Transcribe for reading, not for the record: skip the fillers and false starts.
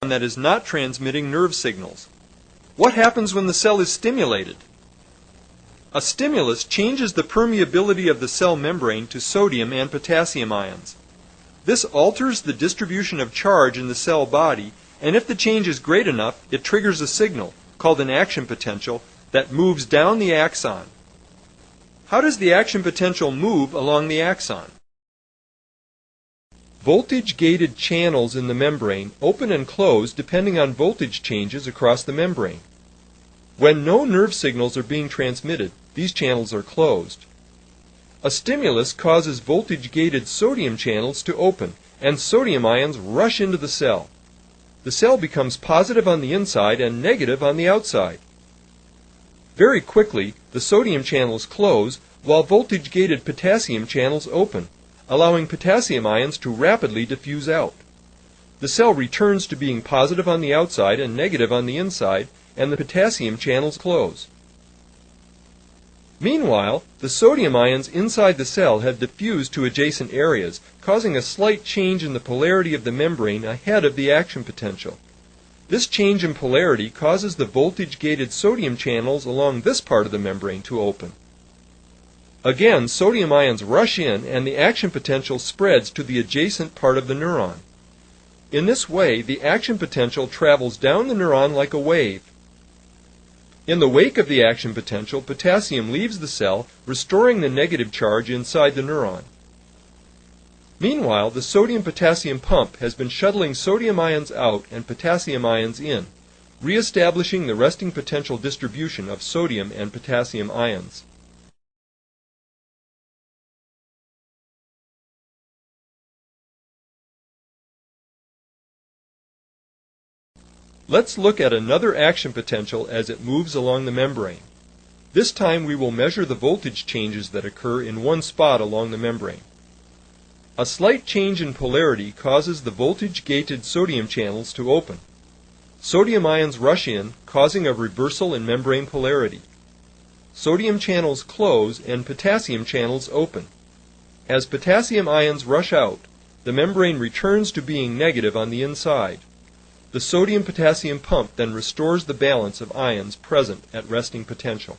that is not transmitting nerve signals. What happens when the cell is stimulated? A stimulus changes the permeability of the cell membrane to sodium and potassium ions. This alters the distribution of charge in the cell body, and if the change is great enough, it triggers a signal, called an action potential, that moves down the axon. How does the action potential move along the axon? Voltage-gated channels in the membrane open and close depending on voltage changes across the membrane. When no nerve signals are being transmitted, these channels are closed. A stimulus causes voltage-gated sodium channels to open, and sodium ions rush into the cell. The cell becomes positive on the inside and negative on the outside. Very quickly, the sodium channels close while voltage-gated potassium channels open, allowing potassium ions to rapidly diffuse out. The cell returns to being positive on the outside and negative on the inside, and the potassium channels close. Meanwhile, the sodium ions inside the cell have diffused to adjacent areas, causing a slight change in the polarity of the membrane ahead of the action potential. This change in polarity causes the voltage-gated sodium channels along this part of the membrane to open. Again, sodium ions rush in and the action potential spreads to the adjacent part of the neuron. In this way, the action potential travels down the neuron like a wave. In the wake of the action potential, potassium leaves the cell, restoring the negative charge inside the neuron. Meanwhile, the sodium-potassium pump has been shuttling sodium ions out and potassium ions in, re-establishing the resting potential distribution of sodium and potassium ions. Let's look at another action potential as it moves along the membrane. This time we will measure the voltage changes that occur in one spot along the membrane. A slight change in polarity causes the voltage-gated sodium channels to open. Sodium ions rush in, causing a reversal in membrane polarity. Sodium channels close and potassium channels open. As potassium ions rush out, the membrane returns to being negative on the inside. The sodium-potassium pump then restores the balance of ions present at resting potential.